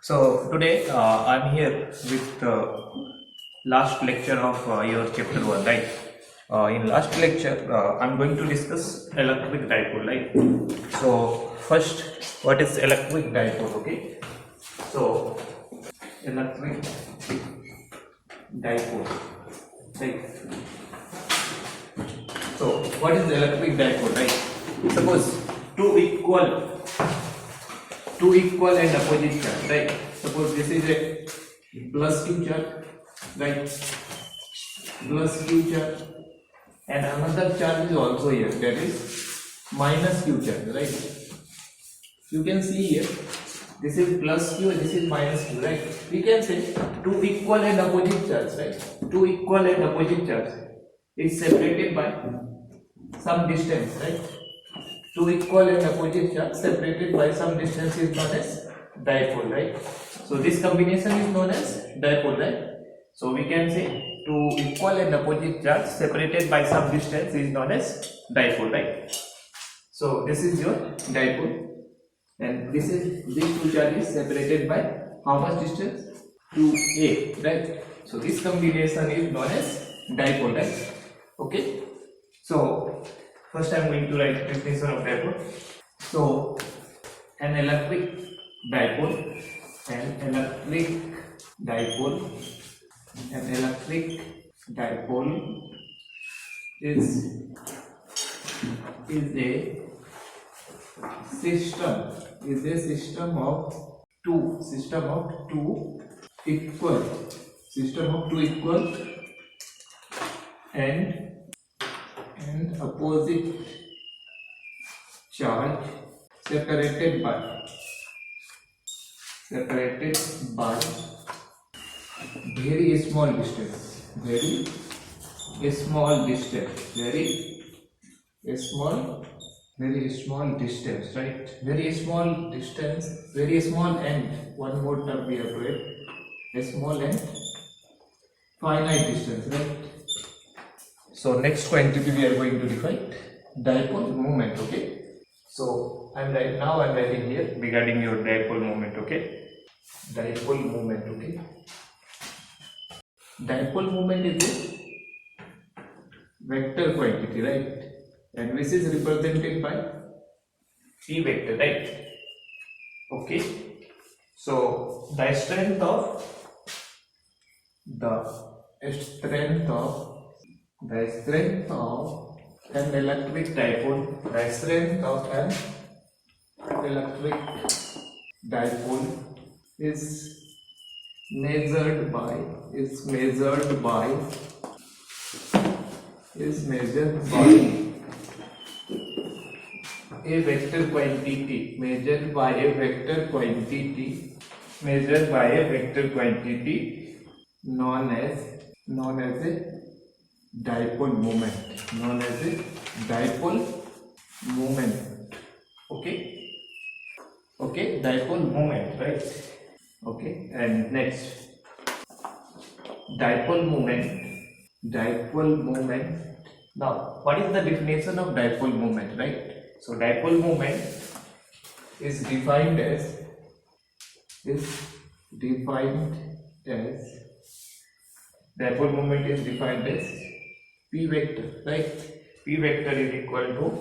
So today I'm here with the last lecture of your chapter 1, right? In last lecture, I'm going to discuss electric dipole, right? So first, what is electric dipole? Okay. So electric dipole, right? So what is electric dipole, right? Suppose two equal and opposite charge, right? Suppose this is a plus q charge, right? Plus q charge, and another charge is also here, that is minus q charge, right? You can see here, this is plus q, this is minus q, right? We can say two equal and opposite charge, right? Two equal and opposite charge is separated by some distance, right? Two equal and opposite charge separated by some distance is known as dipole, right? So this combination is known as dipole, right? So we can say two equal and opposite charge separated by some distance is known as dipole, right? So this is your dipole, and this is these two charges separated by how much distance? 2a, right? So this combination is known as dipole, right? Okay. So first I am going to write definition of dipole. So an electric dipole, an electric dipole, an electric dipole is a system of two equal and opposite charge separated by very small distance, right? Very small and one more term we have to add, a small and finite distance, right? So next quantity we are going to define dipole moment, okay? So I'm writing here regarding your dipole moment, okay? Dipole moment, okay? Dipole moment is a vector quantity, right? And this is represented by P vector, right? Okay. So the strength of an electric dipole is measured by a vector quantity known as a dipole moment, okay, dipole moment, right? Okay, and next dipole moment. Now what is the definition of dipole moment, right? So dipole moment is defined as P vector, right? P vector is equal to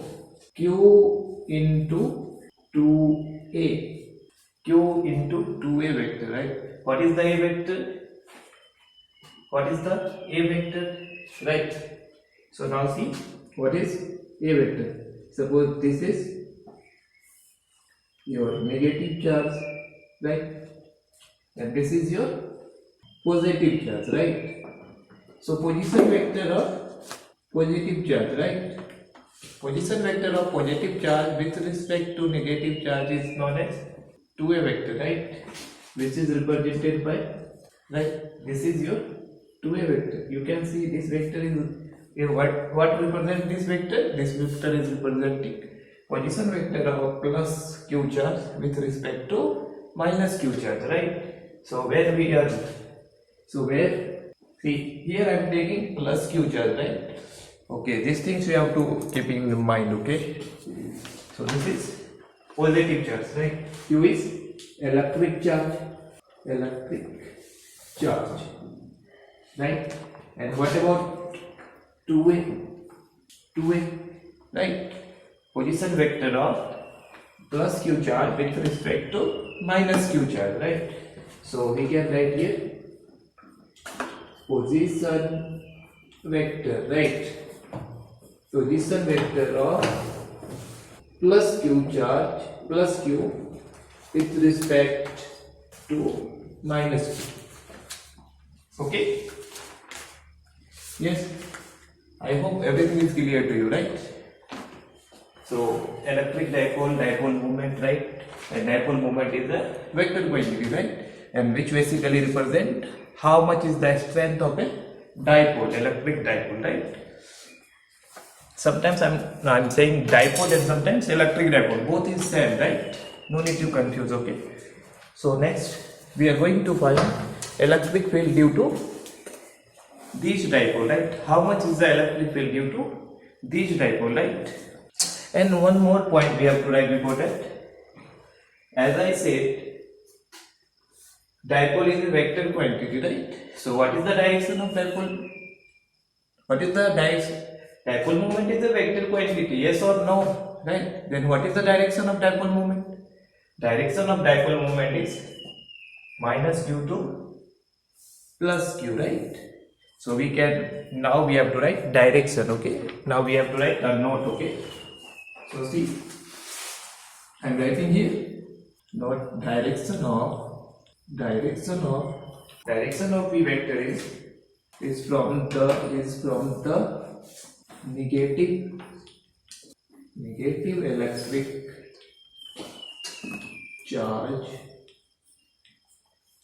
Q into 2a, vector, right? What is the a vector? Right? So now see what is a vector. Suppose this is your negative charge, right? And this is your positive charge, right? So position vector of positive charge, right? Position vector of positive charge with respect to negative charge is known as 2a vector, right? Which is represented by, right? This is your 2a vector. You can see this vector is what represents this vector? This vector is representing position vector of plus q charge with respect to minus q charge, right? So see here I am taking plus q charge, right? Okay, these things you have to keep in mind, okay? So this is positive charge, right? Q is electric charge electric charge, right? And what about 2a? 2a, right? Position vector of plus q charge with respect to minus q charge, right? So we can write here position vector, right? Position vector of plus q charge, plus q with respect to minus q. Okay? Yes, I hope everything is clear to you, right? So electric dipole moment, right? And dipole moment is a vector quantity, right? And which basically represent how much is the strength of a dipole, electric dipole, right? Sometimes I'm saying dipole and sometimes electric dipole, both is same, right? No need to confuse. Okay, so next we are going to find electric field due to these dipole, right? How much is the electric field due to these dipole, right? And one more point we have to write before that. As I said, dipole is a vector quantity, right? So what is the direction of dipole? What is the direction? Dipole moment is a vector quantity, yes or no, right? Then what is the direction of dipole moment? Direction of dipole moment is minus q to plus q, right? So we can, now we have to write direction, okay? Now we have to write a note, okay? So see, I am writing here, note direction of V vector is from the negative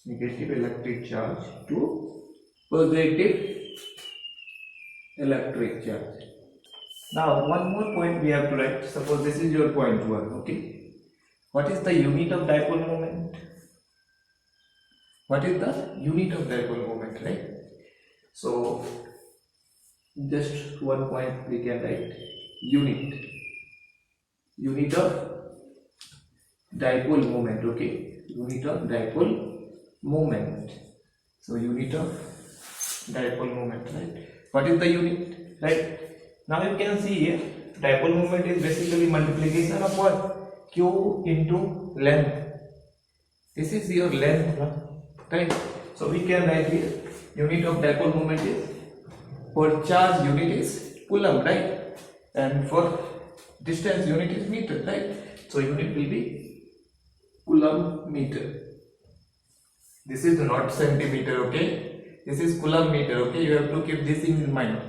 electric charge to positive electric charge. Now one more point we have to write. Suppose this is your point 1, okay? What is the unit of dipole moment? What is the unit of dipole moment, right? So just one point we can write, unit of dipole moment, okay? Unit of dipole moment. So unit of dipole moment, right? What is the unit, right? Now you can see here, dipole moment is basically multiplication of what? Q into length. This is your length, right? So we can write here, unit of dipole moment is, for charge unit is coulomb, right? And for distance unit is meter, right? So unit will be coulomb meter. This is not centimeter, okay? This is coulomb meter, okay? You have to keep this thing in mind.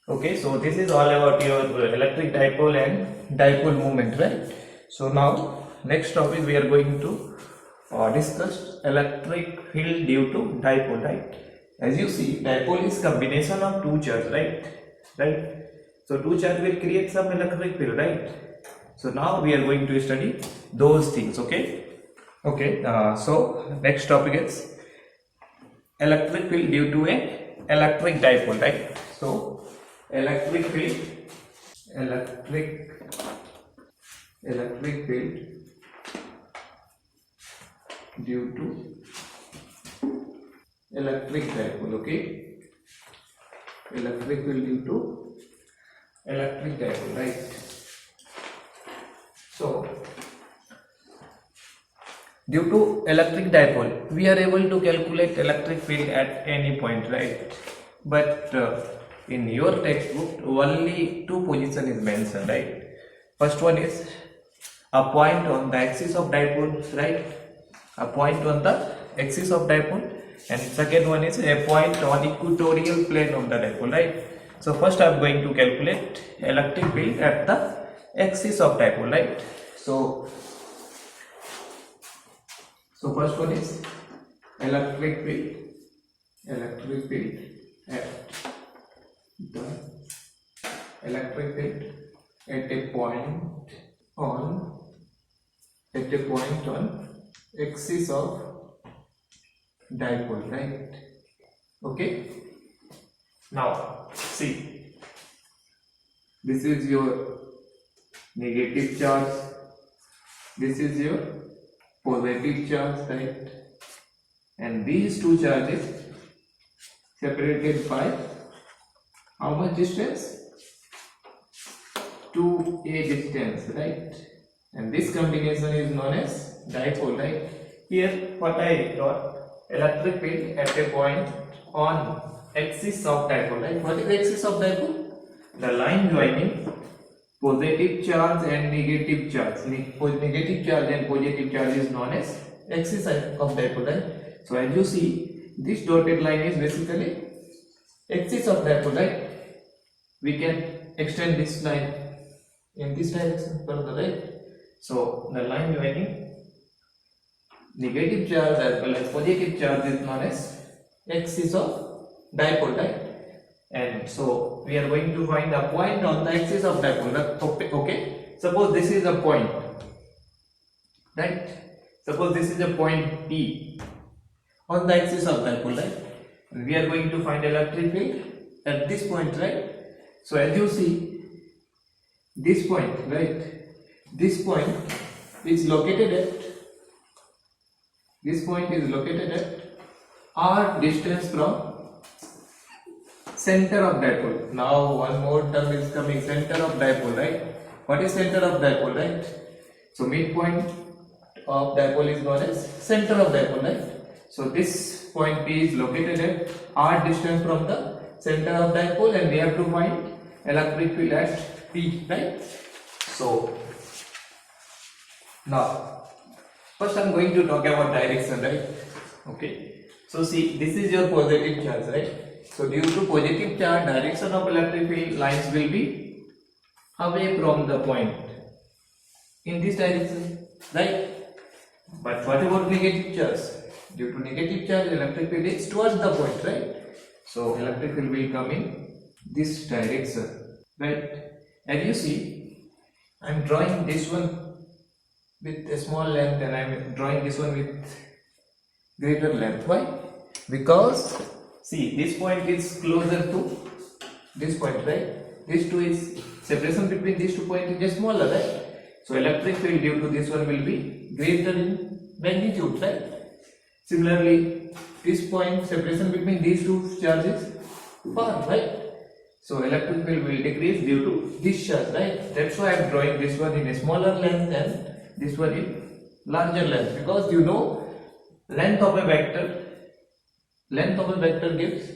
Okay, so this is all about your electric dipole and dipole moment, right? So now next topic we are going to discuss electric field due to dipole, right? As you see, dipole is combination of two charge, right? So two charge will create some electric field, right? So now we are going to study those things, okay? Okay, so next topic is electric field due to a electric dipole, right? So electric field due to electric dipole, okay? Electric field due to electric dipole, right? So due to electric dipole, we are able to calculate electric field at any point, right? But in your textbook, only two positions is mentioned, right? First one is a point on the axis of dipole, right? A point on the axis of dipole, and second one is a point on equatorial plane of the dipole, right? So first I am going to calculate electric field at the axis of dipole, right? So first one is electric field at the electric field at a point on axis of dipole, right? Okay, now see, this is your negative charge, this is your positive charge, right? and these two charges separated by how much distance? 2a distance, right? And this combination is known as dipole, right? Here what I got, electric field at a point on axis of dipole, right? What is the axis of dipole? The line joining positive charge and negative charge. Negative charge and positive charge is known as axis of dipole, right? So as you see, this dotted line is basically axis of dipole, right? We can extend this line in this direction further, right? So the line joining negative charge as well as positive charge is known as axis of dipole, right? And so we are going to find a point on the axis of dipole. Okay, suppose this is a point, right? Suppose this is a point P on the axis of dipole, right? And we are going to find electric field at this point, right? So as you see, this point, right? This point is located at r distance from center of dipole. Now one more term is coming, center of dipole, right? What is center of dipole, right? So midpoint of dipole is known as center of dipole, right? So this point P is located at r distance from the center of dipole, and we have to find electric field at P, right? So now first I am going to talk about direction, right? Okay, so see, this is your positive charge, right? So due to positive charge, direction of electric field lines will be away from the point in this direction, right? But what about negative charge? Due to negative charge, electric field is towards the point, right? So electric field will come in this direction, right? As you see, I am drawing this one with a small length and I am drawing this one with greater length. Why? Because see, this point is closer to this point, right? This two is separation between these 2 points is smaller, right? So electric field due to this one will be greater in magnitude, right? Similarly, this point separation between these two charges far, right? So electric field will decrease due to this charge, right? That's why I am drawing this one in a smaller length and this one in larger length, because you know length of a vector gives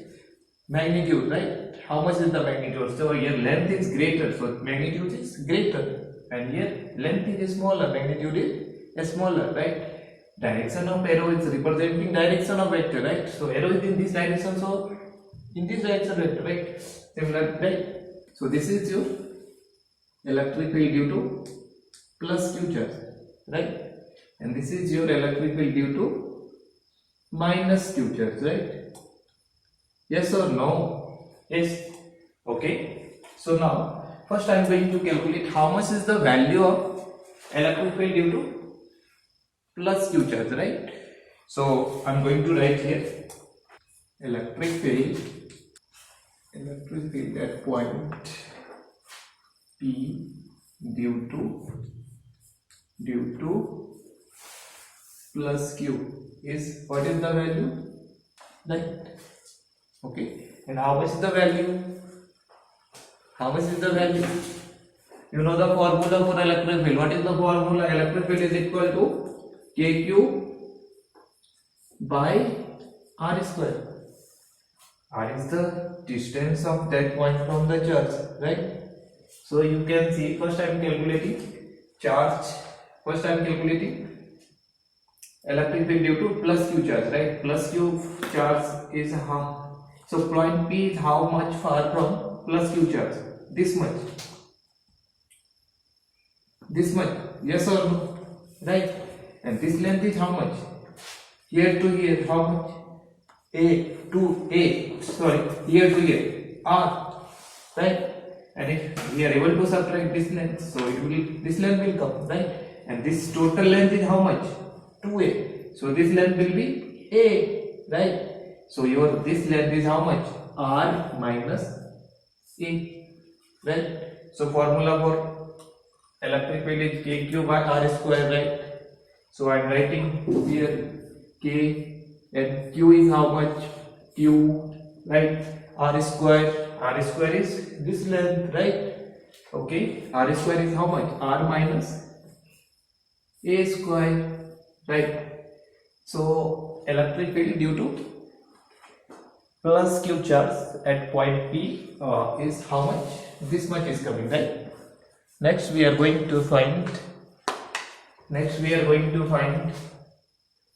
magnitude, right? How much is the magnitude? So here length is greater, so magnitude is greater, and here length is smaller, magnitude is smaller, right? Direction of arrow is representing direction of vector, right? So arrow is in this direction, so in this direction vector, right? Similar, right? So this is your electric field due to plus q charge, right? And this is your electric field due to minus q charge, right? Yes or no? Yes. Okay. So now first I am going to calculate how much is the value of electric field due to plus q charge, right? So I am going to write here electric field at point P due to plus q is, what is the value, right? Okay, and how much is the value? You know the formula for electric field. What is the formula? Electric field is equal to kq by r square. R is the distance of that point from the charge, right? So you can see, first I am calculating charge. First I am calculating electric field due to plus q charge, right? Plus q charge is how? So point P is how much far from plus q charge? This much. Yes or no? Right? And this length is how much? Here to here, how much? Here to here, r, right? And if we are able to subtract this length, so this length will come, right? And this total length is how much? 2a. So this length will be a, right? So this length is how much? R minus a, right? So formula for electric field is kq by r square, right? So I am writing here k and q is how much? Q, right? R square is this length, right? Okay, R square is how much? R minus A square, right? So electric field due to plus q charge at point P is how much? This much is coming, right? Next we are going to find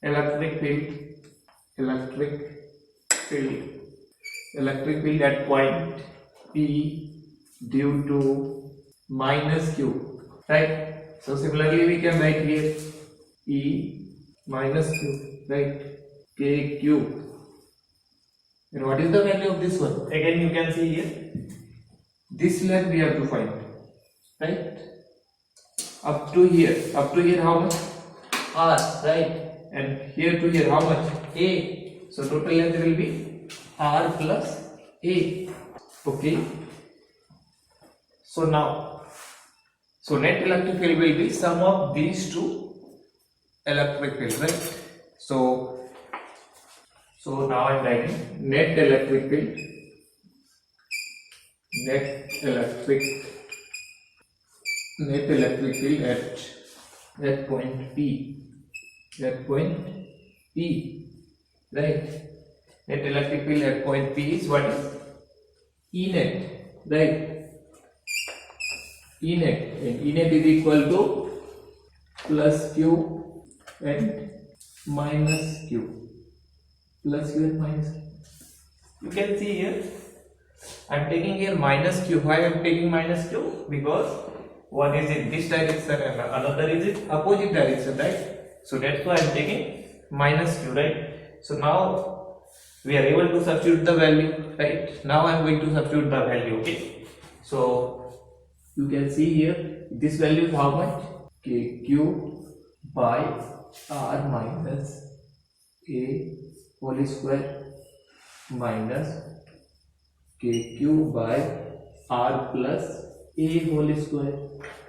electric field at point P due to minus q, right? So similarly we can write here E minus q, right? KQ. And what is the value of this one? Again you can see here, this length we have to find, right? Up to here how much? R, right? And here to here how much? A. So total length will be R plus A. Okay. So now, net electric field will be sum of these two electric fields, right? So now I am writing net electric field at point P, right? Net electric field at point P is what is E net, right? E net, and E net is equal to plus Q and minus Q, plus Q and minus Q. You can see here, I am taking here minus Q. Why I am taking minus Q? Because one is in this direction and another is in opposite direction, right? So that's why I am taking minus Q, right? So now we are able to substitute the value, right? Now I am going to substitute the value, okay? So you can see here, this value is how much? KQ by R minus A whole square minus KQ by R plus A whole square,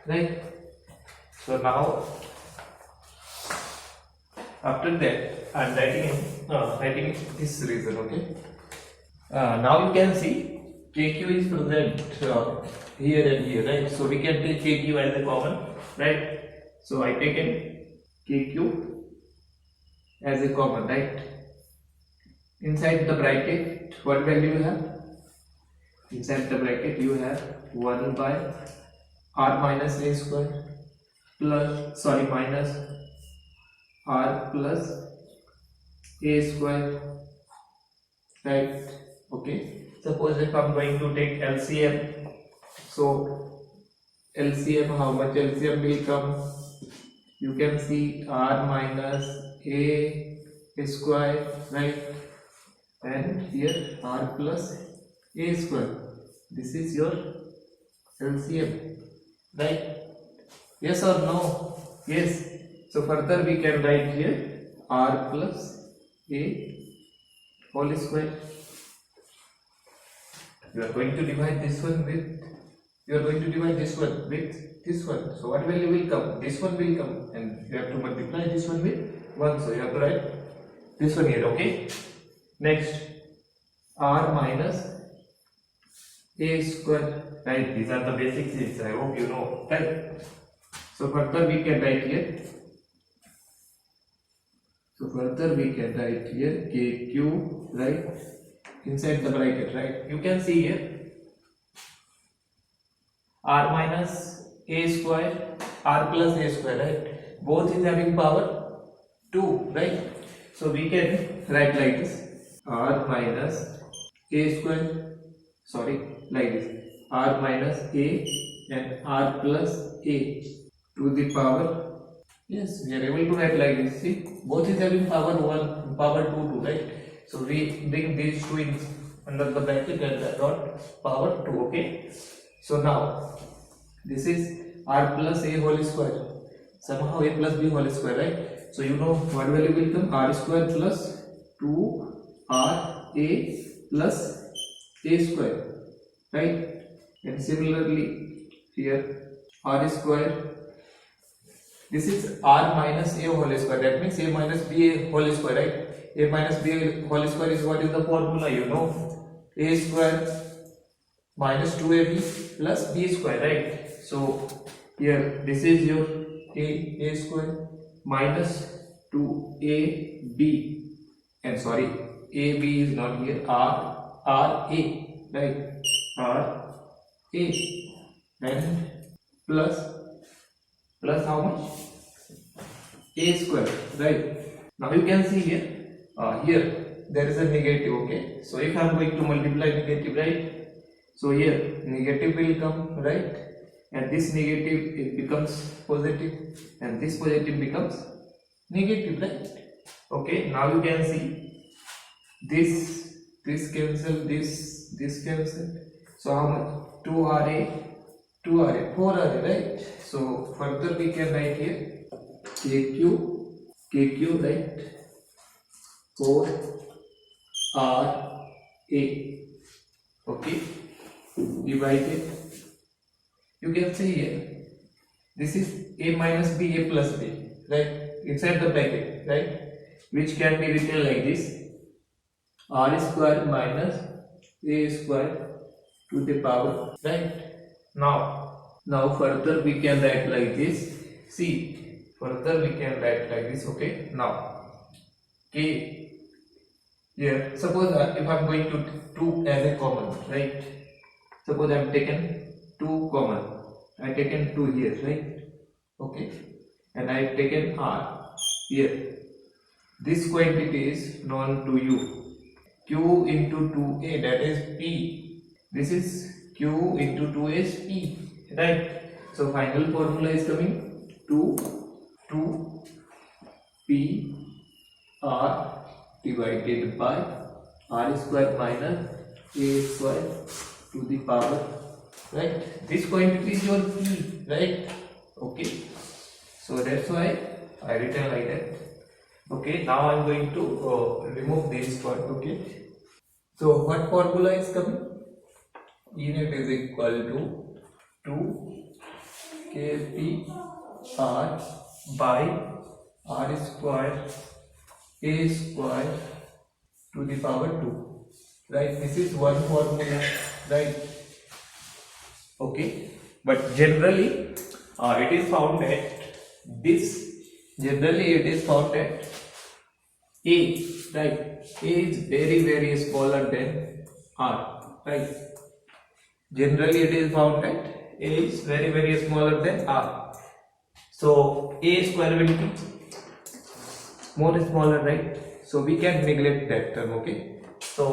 right? So now after that I am writing this reason, okay? Now you can see KQ is present here and here, right? So we can take KQ as a common, right? So I taken KQ as a common, right? Inside the bracket, what value you have? Inside the bracket you have 1 by R minus A square plus, minus R plus A square, right? Okay. Suppose if I am going to take LCM, so LCM, how much LCM will come? You can see R minus A square, right? And here R plus A square. This is your LCM, right? Yes or no? Yes. So further we can write here R plus A whole square. You are going to divide this one with this one. So what value will come? This one will come, and you have to multiply this one with 1. So you have to write this one here, okay? Next, R minus A square, right? These are the basic things, I hope you know, right? So further we can write here. KQ, right? Inside the bracket, right? You can see here R minus A square, R plus A square, right? Both is having power 2, right? So we can write like this: R minus A square, like this: R minus A and R plus A to the power. Yes, we are able to write like this. See, both is having power 1, power 2, right? So we bring these two in under the bracket and dot power 2, okay? So now this is R plus A whole square. Somehow A plus B whole square, right? So you know what value will come? R square plus 2RA plus A square, right? And similarly here R square This is r minus a whole square. That means a minus b whole square, right? A minus b whole square is what is the formula? You know, a square minus 2ab plus b square, right? So here this is your a square minus 2ab, and sorry, ab is not here, r a, right? r a, and plus how much? A square, right? Now you can see here, here there is a negative, okay? So if I am going to multiply negative, right? So here negative will come, right? And this negative, it becomes positive, and this positive becomes negative, right? Okay, now you can see this cancel, this cancel. So how much? 2ra, 4ra, right? So further we can write here kq, right? 4ra, okay, divided. You can see here, this is a minus b, a plus b, right? Inside the bracket, right? Which can be written like this: r square minus a square to the power, right? Now further we can write like this. See, further we can write like this, okay? Now k here, suppose if I am going to 2 as a common, right? Suppose I have taken 2 common, I have taken 2 here, right? Okay, and I have taken r here. This quantity is known to you, q into 2a, that is p. This is q into 2a is p, right? So final formula is coming 2 p r divided by r square minus a square to the power, right? This quantity is your p, right? Okay, so that's why I written like that. Okay, now I am going to remove this part, okay? So what formula is coming? E net is equal to 2 kp r by r square a square to the power 2, right? This is one formula, right? Okay, but generally it is found at this, generally it is found at a, right? A is very smaller than r, right? Generally it is found at a is very smaller than r. So a square will be more smaller, right? So we can neglect that term, okay? So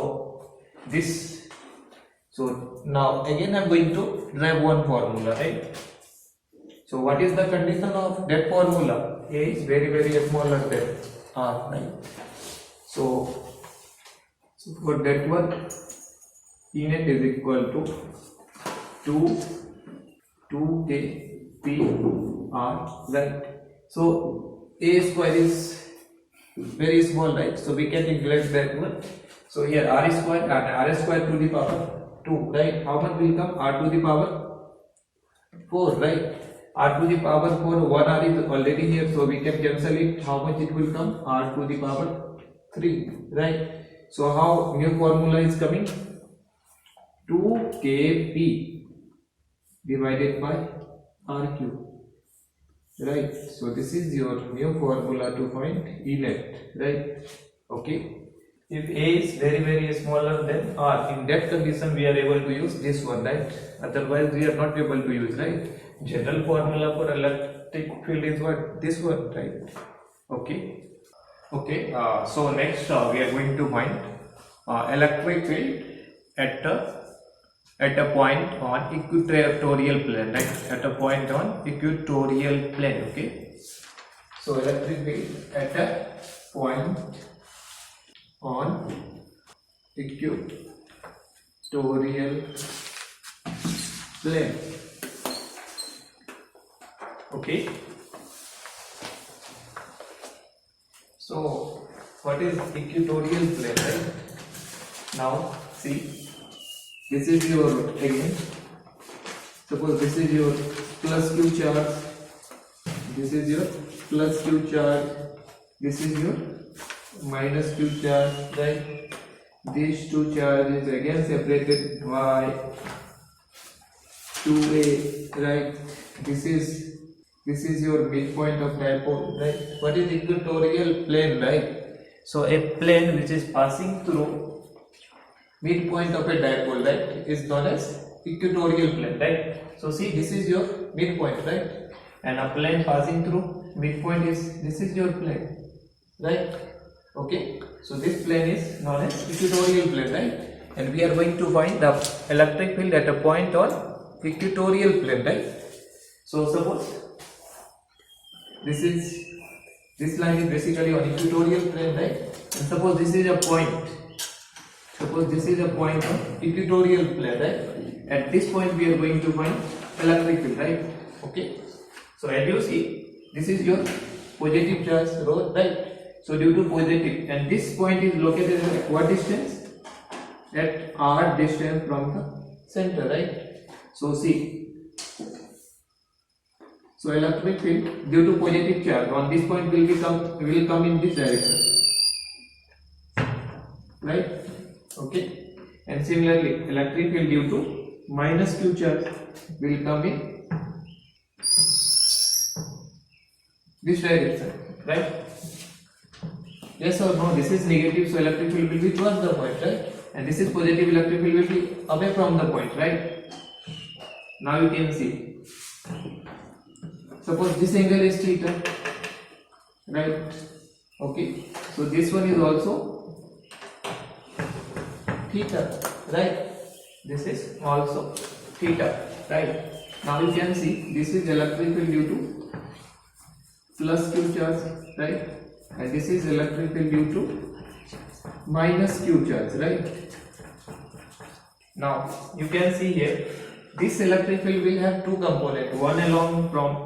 this, so now again I am going to derive one formula, right? So what is the condition of that formula? A is very smaller than r, right? So for that one, E net is equal to 2 a p r, right? So a square is very small, right? So we can neglect that one. So here r square and r square to the power 2, right? How much will come? R to the power 4, right? R to the power 4, 1 r is already here, so we can cancel it. How much it will come? R to the power 3, right? So how new formula is coming? 2 kp divided by r cube, right? So this is your new formula to find E net, right? Okay, if a is very smaller than r, in that condition we are able to use this one, right? Otherwise we are not able to use, right? General formula for electric field is what? This one, right? Okay. So next we are going to find electric field at a point on equatorial plane, right? At a point on equatorial plane, okay? So electric field at a point on equatorial plane, okay? So what is equatorial plane, right? Now see, this is your, again suppose this is your plus q charge, this is your plus q charge, this is your minus q charge, right? These two charges again separated by 2a, right? This is your midpoint of dipole, right? What is equatorial plane, right? So a plane which is passing through midpoint of a dipole, right, is known as equatorial plane, right? So see, this is your midpoint, right? And a plane passing through midpoint is, this is your plane, right? Okay, so this plane is known as equatorial plane, right? And we are going to find the electric field at a point on equatorial plane, right? So suppose this line is basically on equatorial plane, right? And suppose this is a point. Suppose this is a point on equatorial plane, right? At this point we are going to find electric field, right? Okay. So as you see, this is your positive charge rho, right? So due to positive, and this point is located at what distance? At r distance from the center, right? So see, so electric field due to positive charge on this point will come in this direction, right? Okay, and similarly electric field due to minus q charge will come in this direction, right? Yes or no? This is negative, so electric field will be towards the point, right? And this is positive, electric field will be away from the point, right? Now you can see, suppose this angle is theta, right? Okay, so this one is also theta, right? This is also theta, right? Now you can see, this is electric field due to plus q charge, right? And this is electric field due to minus q charge, right? Now you can see here, this electric field will have two components, one along from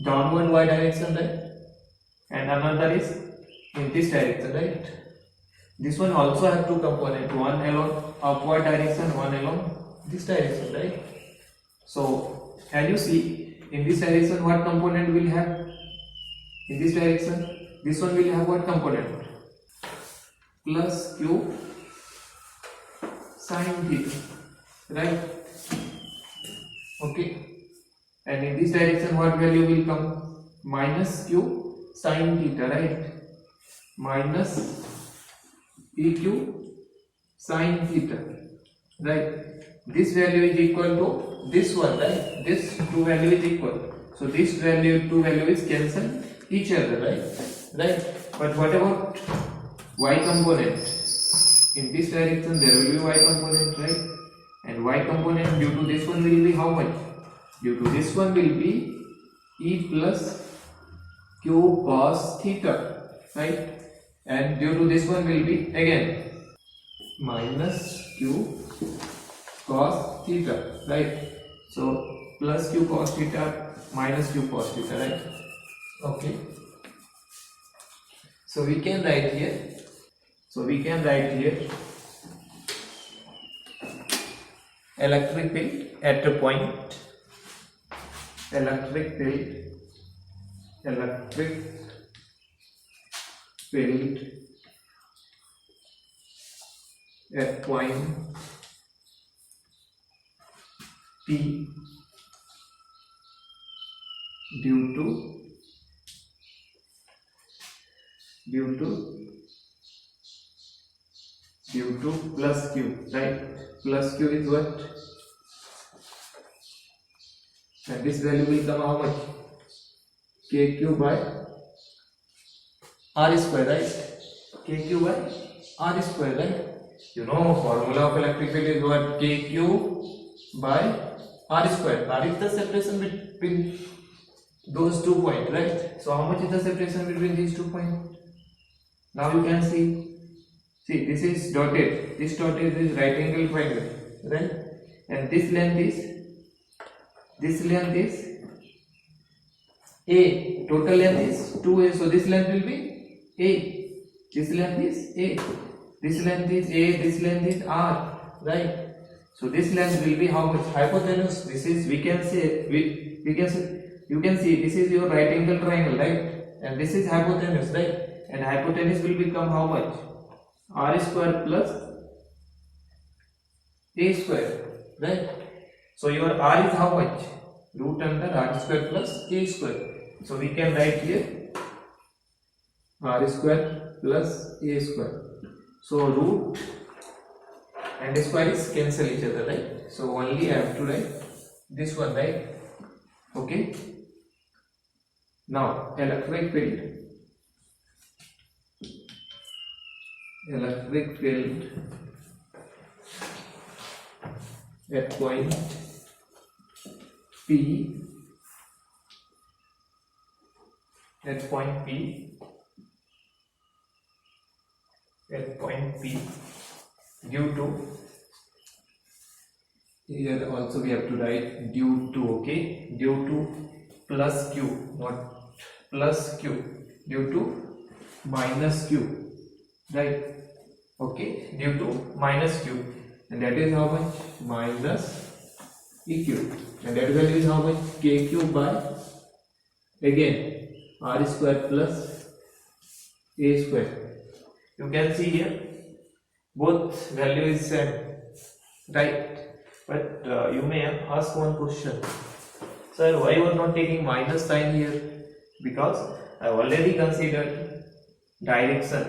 downward y direction, right? And another is in this direction, right? This one also have two components, one along upward direction, one along this direction, right? So as you see, in this direction what component will have? In this direction, this one will have what component? Plus q sine theta, right? Okay, and in this direction what value will come? Minus q sine theta, right? Minus eq sine theta, right? This value is equal to this one, right? This two value is equal, so this value, two value is cancel each other, right? But what about y component? In this direction there will be y component, right? And y component due to this one will be how much? Due to this one will be e plus q cos theta, right? And due to this one will be again minus q cos theta, right? So plus q cos theta minus q cos theta, right? Okay, so we can write here, electric field at a point, electric field at point P due to plus q, right? Plus q is what? And this value will come how much? Kq by r square, right? Kq by r square, right? You know, formula of electric field is what? Kq by r square. R is the separation between those 2 points, right? So how much is the separation between these 2 points? Now you can see this is dotted, this dotted is right angle triangle, right? And this length is a, total length is 2a, so this length will be a, this length is a, this length is a, this length is r, right? So this length will be how much? Hypotenuse. This is, we can say you can see this is your right angle triangle, right? And this is hypotenuse, right? And hypotenuse will become how much? R square plus A square, right? So your R is how much? Root under R square plus A square. So we can write here R square plus A square. So root and square is cancel each other, right? So only I have to write this one, right? Okay. Now electric field at point P due to, here also we have to write due to, okay, due to plus q, not plus q, due to minus q, right? Okay, due to minus q, and that is how much? Minus eq, and that value is how much? Kq by, again, R square plus A square. You can see here both value is same, right? But you may ask one question, sir, why you are not taking minus sign here? Because I already considered direction.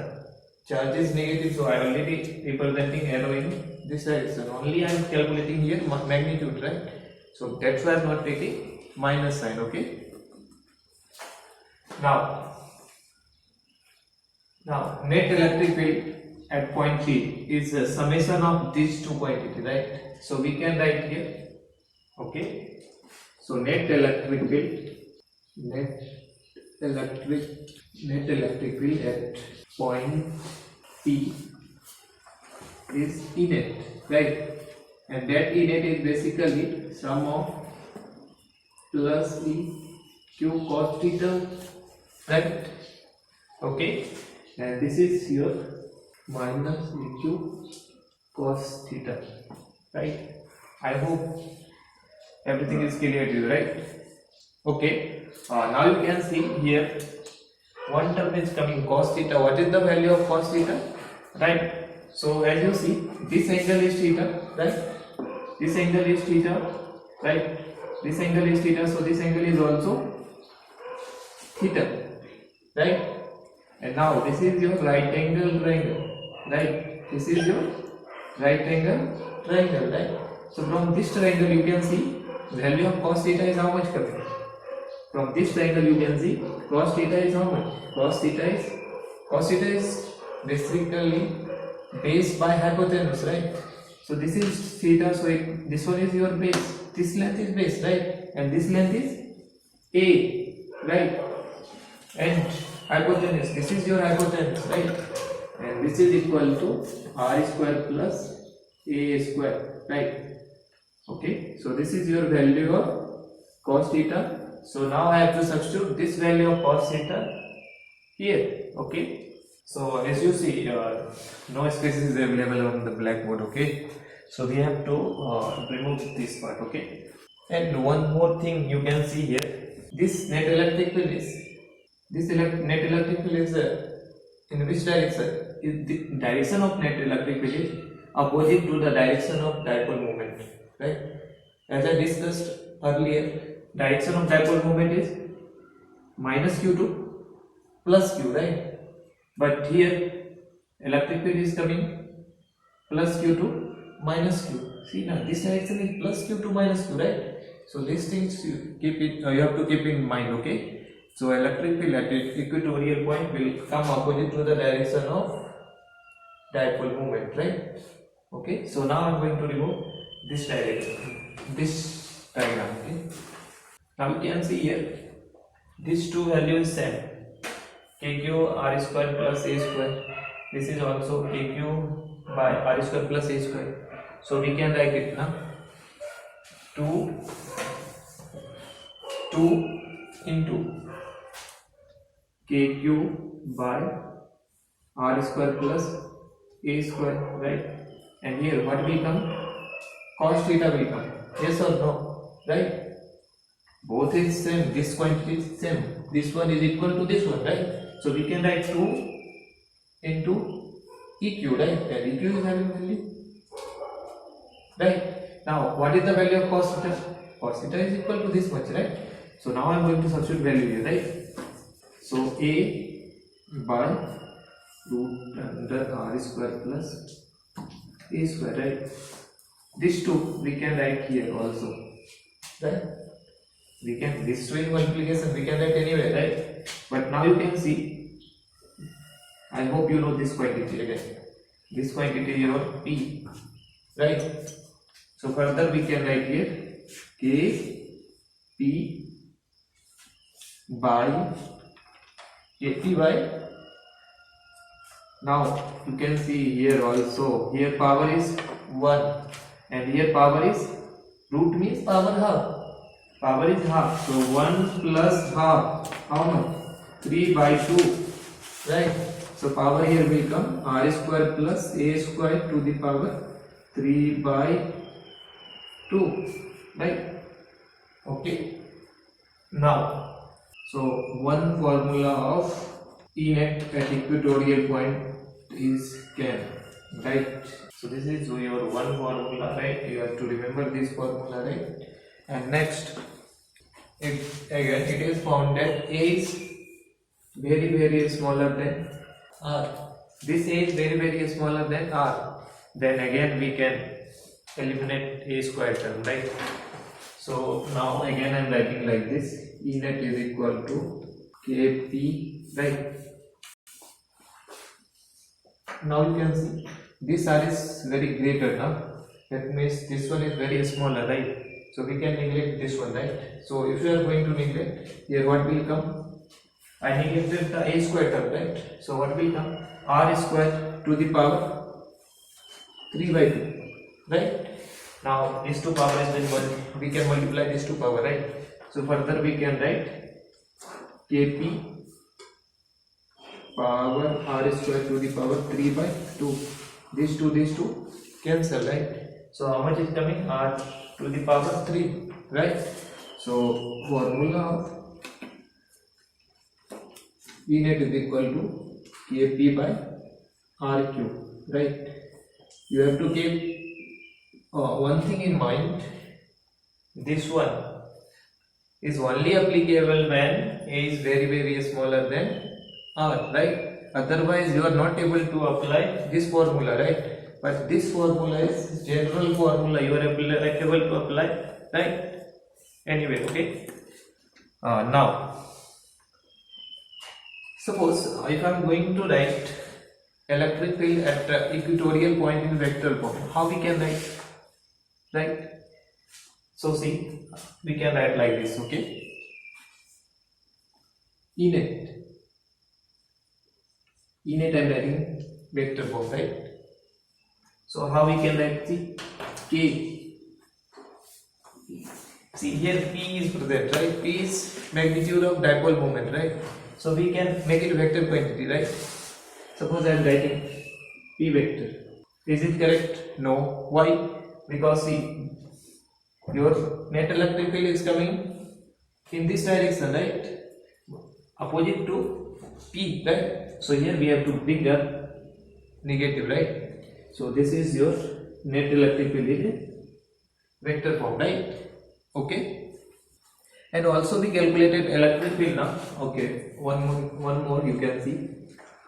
Charge is negative, so I already representing arrow in this direction. Only I am calculating here magnitude, right? So that's why I am not taking minus sign, okay? Now net electric field at point P is a summation of these two quantities, right? So we can write here, okay? So net electric field at point P is innate, right? And that innate is basically sum of plus E q cos theta, right? Okay, and this is your minus EQ cos theta, right? I hope everything is clear to you, right? Okay, now you can see here one term is coming cos theta. What is the value of cos theta, right? So as you see, this angle is theta, right? This angle is theta, right? This angle is theta, so this angle is also theta, right? And now this is your right angle triangle, right? This is your right angle triangle, right? So from this triangle you can see value of cos theta is how much coming. From this triangle you can see cos theta is how much? Cos theta is basically base by hypotenuse, right? So this is theta, so this one is your base. This length is base, right? And this length is A, right? And hypotenuse, this is your hypotenuse, right? And this is equal to R square plus A square, right? Okay, so this is your value of cos theta. So now I have to substitute this value of cos theta here, okay? So as you see, no space is available on the blackboard, okay? So we have to remove this part, okay? And one more thing you can see here, this net electric field is, net electric field is in which direction? The direction of net electric field is opposite to the direction of dipole moment, right? As I discussed earlier, direction of dipole moment is minus q to plus q, right? But here electric field is coming plus q to minus q. See now this direction is plus q to minus q, right? So these things you keep it, you have to keep in mind, okay? So electric field at equatorial point will come opposite to the direction of dipole moment, right? Okay, so now I am going to remove this direction, this diagram, okay? Now you can see here, these two values same, kq r square plus a square, this is also kq by r square plus a square. So we can write it now, 2 into kq by r square plus a square, right? And here what will come? Cos theta will come, yes or no, right? both is same, this quantity is same, this one is equal to this one, right? So we can write 2 into EQ, right? And EQ is having value, right? Now what is the value of cos theta? Cos theta is equal to this much, right? So now I am going to substitute value here, right? So A by root under r square plus a square, right? This 2 we can write here also, right? We can, this 2 in multiplication we can write anywhere, right? But now you can see, I hope you know this quantity again. This quantity is your P, right? So further we can write here K P by AP by, now you can see here also, here power is 1 and here power is, root means power half, power is half, so 1 plus half, how much? 3 by 2, right? So power here will come r square plus a square to the power 3 by 2, right? Okay. Now, so one formula of E net at equatorial point is can, right? So this is your one formula, right? You have to remember this formula, right? And next, it again it is found that A is very smaller than R. This A is very smaller than R. Then again we can eliminate A square term, right? So now again I am writing like this: E net is equal to Kp, right? Now you can see this R is very greater now. That means this one is very smaller, right? So we can neglect this one, right? So if you are going to neglect, here what will come? I neglected the A square term, right? So what will come? R square to the power 3 by 2, right? Now these two power is then we can multiply these two power, right? So further we can write Kp power r square to the power 3 by 2. These two cancel, right? So how much is coming? R to the power 3, right? So formula of E net is equal to Kp by r cube, right? You have to keep one thing in mind. This one is only applicable when A is very smaller than R, right? Otherwise you are not able to apply this formula, right? But this formula is general formula, you are able to apply, right? Anyway, okay. Now suppose if I am going to write electric field at the equatorial point in vector form, how we can write, right? So see, we can write like this, okay? E net I am writing vector form, right? So how we can write the K? See here P is present, right? P is magnitude of dipole moment, right? So we can make it vector quantity, right? Suppose I am writing P vector. Is it correct? No. Why? Because see, your net electric field is coming in this direction, right? Opposite to P, right? So here we have to bring up negative, right? So this is your net electric field in vector form, right? Okay. And also we calculated electric field now. Okay. One more you can see.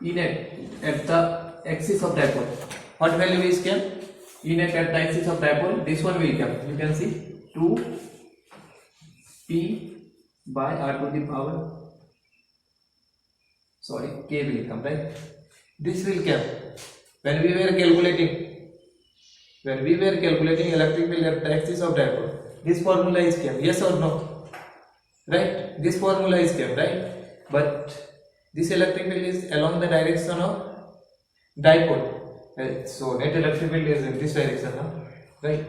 E net at the axis of dipole. What value is kept? E net at the axis of dipole. This one will come. You can see 2 P by r to the power. Sorry, K will come, right? This will come when we were calculating electric field at the axis of dipole. This formula is came, yes or no? Right? This formula is came, right? But this electric field is along the direction of dipole. Right? So net electric field is in this direction now, right?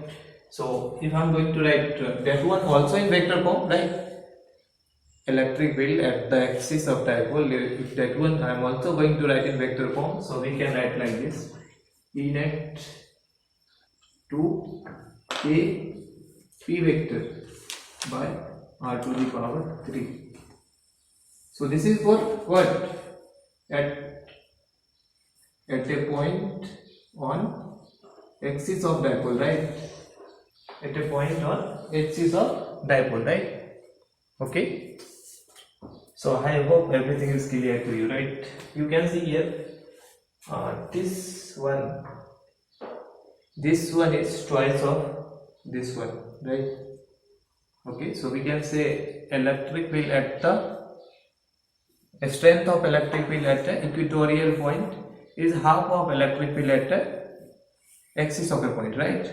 So if I am going to write that one also in vector form, right? Electric field at the axis of dipole, if that one I am also going to write in vector form, so we can write like this: E net to K P vector by r to the power 3. So this is for what? At a point on axis of dipole, right? At a point on axis of dipole, right? Okay. So I hope everything is clear to you, right? You can see here, this one is twice of this one, right? Okay, so we can say electric field at the strength of electric field at the equatorial point is half of electric field at the axis of a point, right?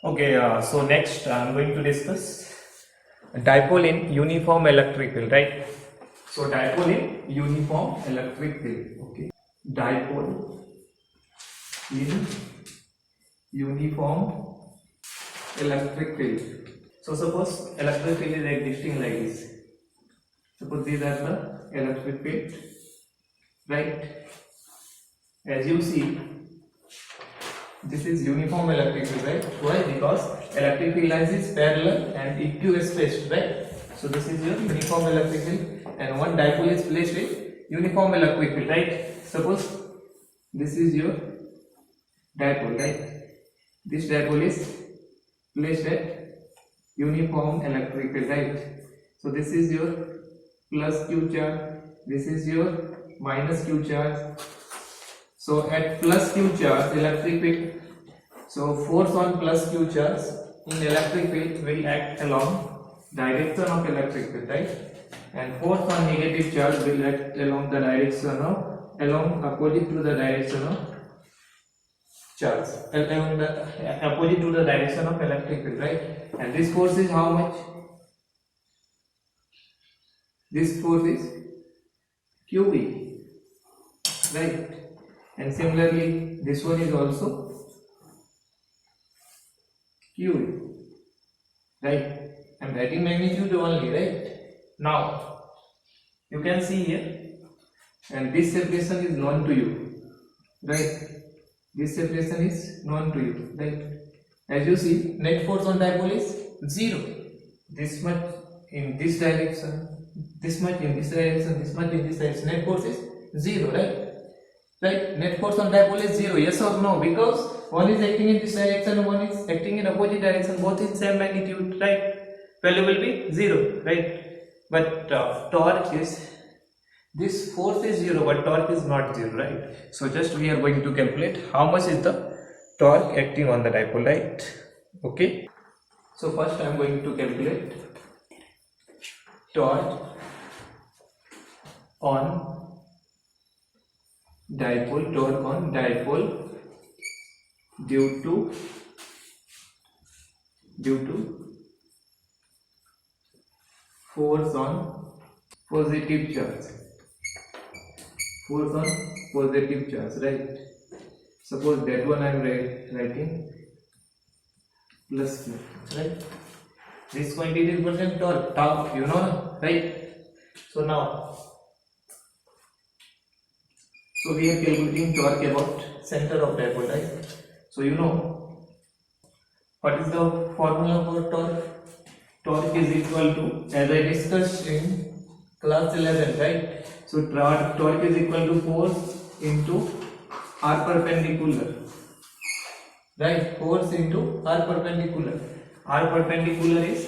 Okay, so next I'm going to discuss dipole in uniform electric field, right? So dipole in uniform electric field, okay? Dipole in uniform electric field. So suppose electric field is existing like this. Suppose these are the electric field, right? As you see, this is uniform electric field, right? Why? Because electric field lines is parallel and equispaced, right? So this is your uniform electric field, and one dipole is placed with uniform electric field, right? Suppose this is your dipole, right? This dipole is placed at uniform electric field, right? So this is your plus q charge, this is your minus q charge. So at plus q charge electric field, so force on plus q charge in electric field will act along direction of electric field, right? And force on negative charge will act along the direction of, along opposite to the direction of charge, along the opposite to the direction of electric field, right? And this force is how much? This force is QE, right? And similarly this one is also QE, right? I'm writing magnitude only, right? Now you can see here, and this separation is known to you, right? This separation is known to you, right? As you see, net force on dipole is 0. This much in this direction, this much in this direction, this much in this direction. Net force is 0, right? Right? Net force on dipole is 0. Yes or no? Because one is acting in this direction, one is acting in opposite direction. Both in same magnitude, right? Value will be 0, right? But torque is, this force is 0, but torque is not 0, right? So just we are going to calculate how much is the torque acting on the dipole, right? Okay. So first I am going to calculate torque on dipole, torque on dipole due to force on positive charge. Force on positive charge, right? Suppose that one I am writing plus Q, right? This quantity is percent torque, tau, you know, right? So now, so we are calculating torque about center of dipole, right? So you know what is the formula for torque? Torque is equal to, as I discussed in class 11, right? So torque is equal to force into R perpendicular, right? Force into R perpendicular. R perpendicular is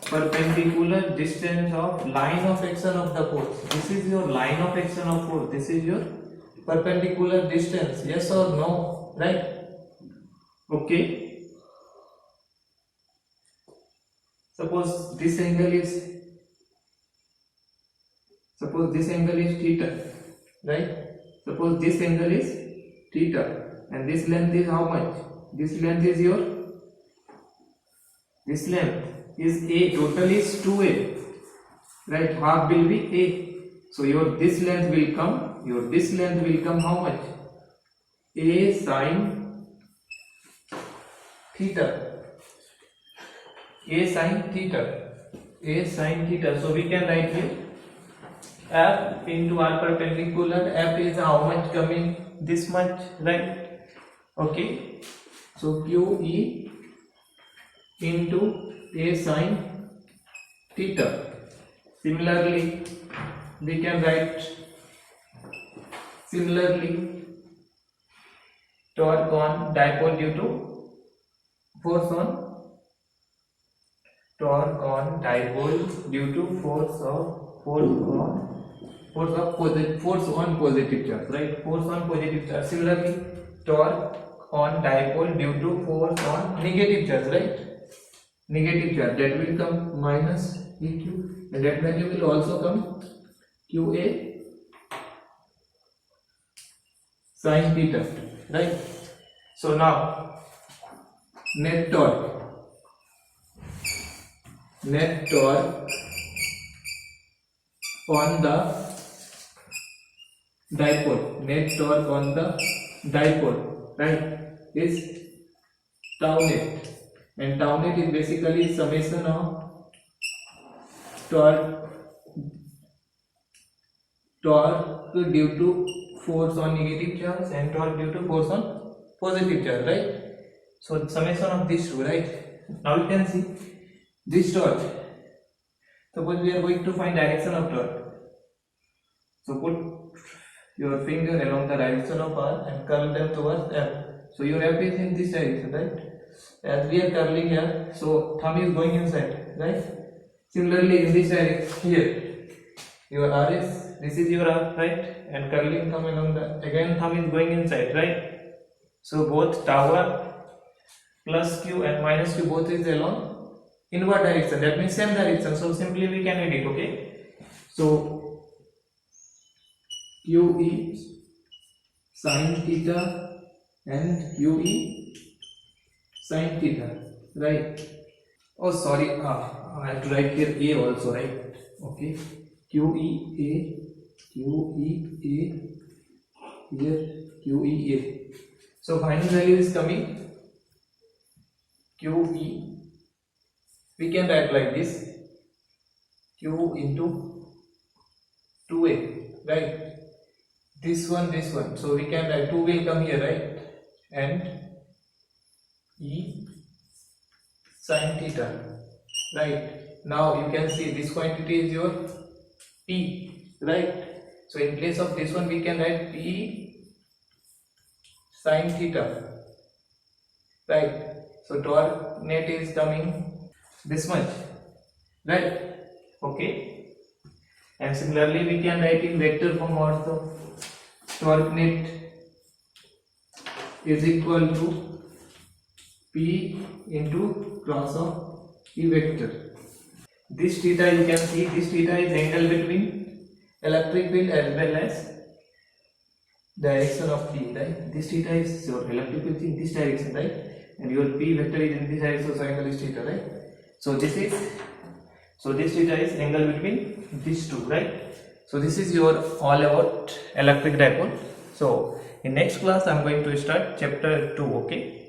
perpendicular distance of line of action of the force. This is your line of action of force. This is your perpendicular distance. Yes or no? Right? Okay. Suppose this angle is theta, right? Suppose this angle is theta, and this length is how much? This length is this length is A, total is 2A, right? Half will be A. So this length will come how much? A sin theta. A sin theta. So we can write here F into R perpendicular. F is how much coming? This much, right? Okay. So QE into A sin theta. Similarly, we can write torque on dipole due to force on positive charge, right? Force on positive charge. Similarly, torque on dipole due to force on negative charge, right? Negative charge, that will come minus eq, and that value will also come qa sin theta, right? So now net torque on the dipole, right, is tau net, and tau net is basically summation of torque due to force on negative charge and torque due to force on positive charge, right? So summation of these two, right? Now you can see this torque. Suppose we are going to find direction of torque. So put your finger along the direction of R and curl them towards F. So your F is in this direction, right? As we are curling here, so thumb is going inside, right? Similarly, in this direction here, your R is, this is your R, right? And curling thumb along the, again thumb is going inside, right? So both tau R plus Q and minus Q both is along inward direction, that means same direction. So simply we can edit, okay? So QE sin theta and QE sin theta, right? Oh sorry, I have to write here A also, right? Okay, QEA, here QEA. So final value is coming QE, we can write like this, Q into 2A, right? This one, so we can write 2 will come here, right? And E sin theta, right? Now you can see this quantity is your P, right? So in place of this one we can write P sin theta, right? So torque net is coming this much, right? Okay, and similarly we can write in vector form also. Torque net is equal to P into cross of E vector. This theta, you can see this theta is angle between electric field as well as direction of P, right? This theta is your electric field in this direction, right? And your P vector is in this direction, so angle is theta, right? So this theta is angle between these two, right? So this is your all about electric dipole. So in next class I am going to start chapter 2, okay?